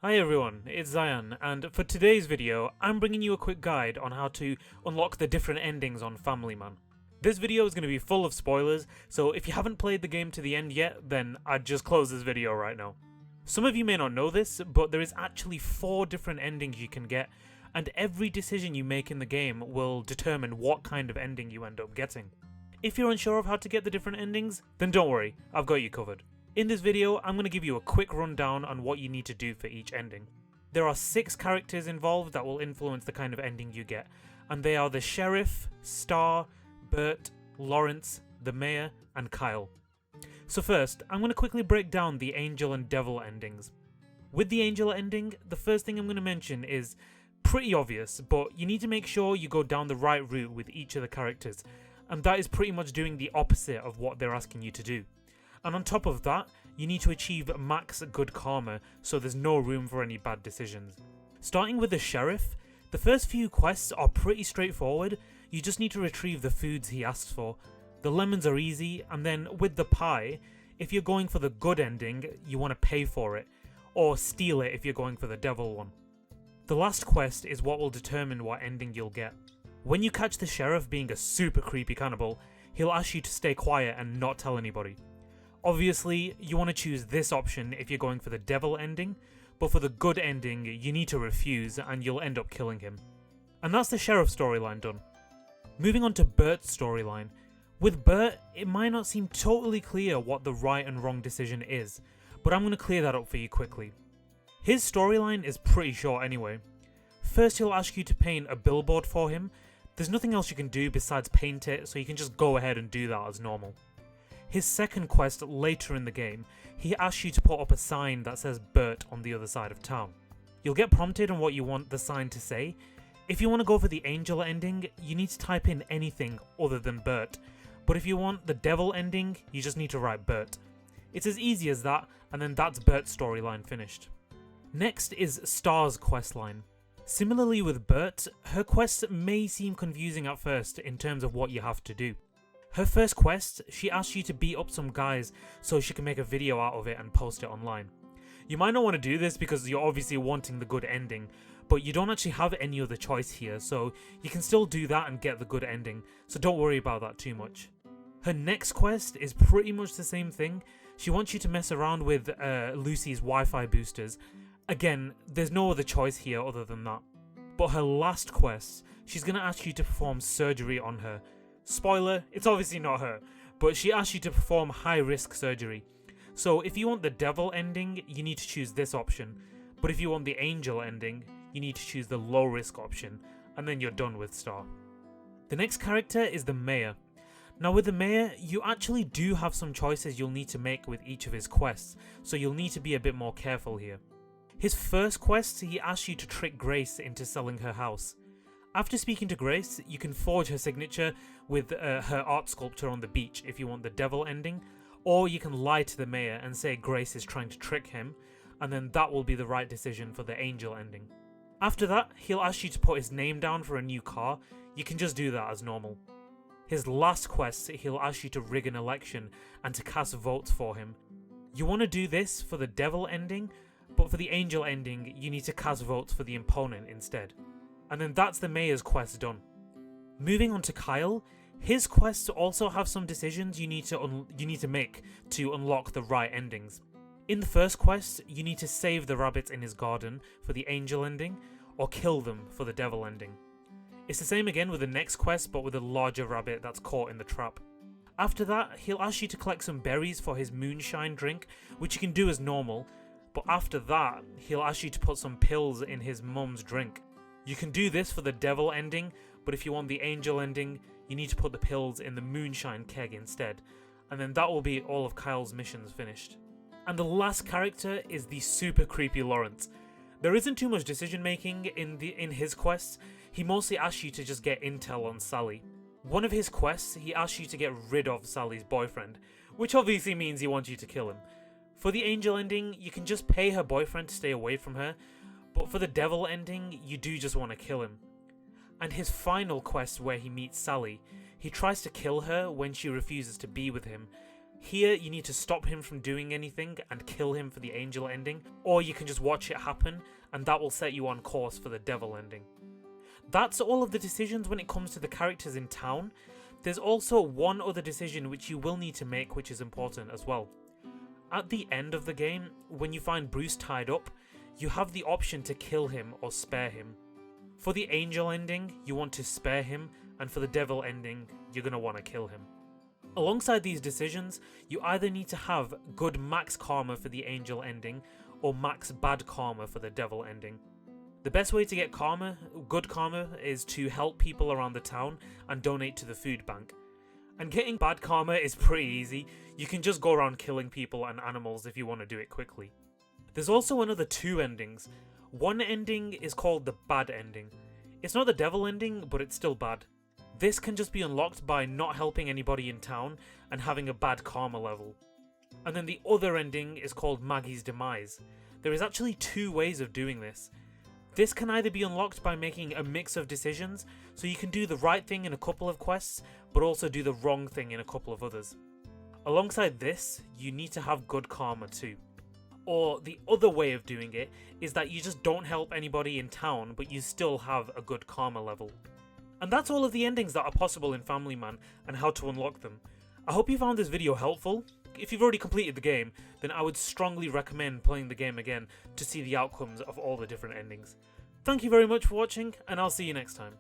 Hi everyone, it's Zayaan, and for today's video, I'm bringing you a quick guide on how to unlock the different endings on Family Man. This video is going to be full of spoilers, so if you haven't played the game to the end yet, then I'd just close this video right now. Some of you may not know this, but there is actually 4 different endings you can get, and every decision you make in the game will determine what kind of ending you end up getting. If you're unsure of how to get the different endings, then don't worry, I've got you covered. In this video, I'm going to give you a quick rundown on what you need to do for each ending. There are 6 characters involved that will influence the kind of ending you get, and they are the Sheriff, Star, Bert, Lawrence, the Mayor, and Kyle. So first, I'm going to quickly break down the Angel and Devil endings. With the Angel ending, the first thing I'm going to mention is pretty obvious, but you need to make sure you go down the right route with each of the characters, and that is pretty much doing the opposite of what they're asking you to do. And on top of that, you need to achieve max good karma, so there's no room for any bad decisions. Starting with the Sheriff, the first few quests are pretty straightforward. You just need to retrieve the foods he asks for. The lemons are easy, and then with the pie, if you're going for the good ending, you want to pay for it, or steal it if you're going for the devil one. The last quest is what will determine what ending you'll get. When you catch the Sheriff being a super creepy cannibal, he'll ask you to stay quiet and not tell anybody. Obviously, you want to choose this option if you're going for the devil ending, but for the good ending, you need to refuse and you'll end up killing him. And that's the Sheriff storyline done. Moving on to Bert's storyline. With Bert, it might not seem totally clear what the right and wrong decision is, but I'm going to clear that up for you quickly. His storyline is pretty short anyway. First, he'll ask you to paint a billboard for him. There's nothing else you can do besides paint it, so you can just go ahead and do that as normal. His second quest later in the game, he asks you to put up a sign that says Bert on the other side of town. You'll get prompted on what you want the sign to say. If you want to go for the Angel ending, you need to type in anything other than Bert, but if you want the devil ending, you just need to write Bert. It's as easy as that, and then that's Bert's storyline finished. Next is Star's questline. Similarly with Bert, her quests may seem confusing at first in terms of what you have to do. Her first quest, she asks you to beat up some guys so she can make a video out of it and post it online. You might not want to do this because you're obviously wanting the good ending, but you don't actually have any other choice here, so you can still do that and get the good ending, so don't worry about that too much. Her next quest is pretty much the same thing. She wants you to mess around with Lucy's Wi-Fi boosters. Again, there's no other choice here other than that. But her last quest, she's going to ask you to perform surgery on her. Spoiler, it's obviously not her, but she asks you to perform high-risk surgery. So if you want the devil ending, you need to choose this option, but if you want the angel ending, you need to choose the low-risk option, and then you're done with Star. The next character is the Mayor. Now with the Mayor, you actually do have some choices you'll need to make with each of his quests, so you'll need to be a bit more careful here. His first quest, he asks you to trick Grace into selling her house. After speaking to Grace, you can forge her signature with her art sculpture on the beach if you want the devil ending, or you can lie to the Mayor and say Grace is trying to trick him, and then that will be the right decision for the angel ending. After that, he'll ask you to put his name down for a new car. You can just do that as normal. His last quest, he'll ask you to rig an election and to cast votes for him. You want to do this for the devil ending, but for the angel ending, you need to cast votes for the opponent instead. And then that's the Mayor's quest done. Moving on to Kyle, his quests also have some decisions you need to make to unlock the right endings. In the first quest, you need to save the rabbits in his garden for the angel ending, or kill them for the devil ending. It's the same again with the next quest, but with a larger rabbit that's caught in the trap. After that, he'll ask you to collect some berries for his moonshine drink, which you can do as normal, but after that, he'll ask you to put some pills in his mum's drink. You can do this for the devil ending, but if you want the angel ending, you need to put the pills in the moonshine keg instead, and then that will be all of Kyle's missions finished. And the last character is the super creepy Lawrence. There isn't too much decision making in his quests. He mostly asks you to just get intel on Sally. One of his quests, he asks you to get rid of Sally's boyfriend, which obviously means he wants you to kill him. For the angel ending, you can just pay her boyfriend to stay away from her, but for the devil ending, you do just want to kill him. And his final quest where he meets Sally, he tries to kill her when she refuses to be with him. Here you need to stop him from doing anything and kill him for the angel ending, or you can just watch it happen and that will set you on course for the devil ending. That's all of the decisions when it comes to the characters in town. There's also one other decision which you will need to make, which is important as well. At the end of the game, when you find Bruce tied up, you have the option to kill him or spare him. For the angel ending, you want to spare him, and for the devil ending, you're going to want to kill him. Alongside these decisions, you either need to have good max karma for the angel ending, or max bad karma for the devil ending. The best way to get karma, good karma, is to help people around the town and donate to the food bank. And getting bad karma is pretty easy. You can just go around killing people and animals if you want to do it quickly. There's also another 2 endings. One ending is called the bad ending. It's not the devil ending, but it's still bad. This can just be unlocked by not helping anybody in town and having a bad karma level. And then the other ending is called Maggie's Demise. There is actually 2 ways of doing this. This can either be unlocked by making a mix of decisions, so you can do the right thing in a couple of quests, but also do the wrong thing in a couple of others. Alongside this, you need to have good karma too. Or the other way of doing it is that you just don't help anybody in town, but you still have a good karma level. And that's all of the endings that are possible in Family Man and how to unlock them. I hope you found this video helpful. If you've already completed the game, then I would strongly recommend playing the game again to see the outcomes of all the different endings. Thank you very much for watching, and I'll see you next time.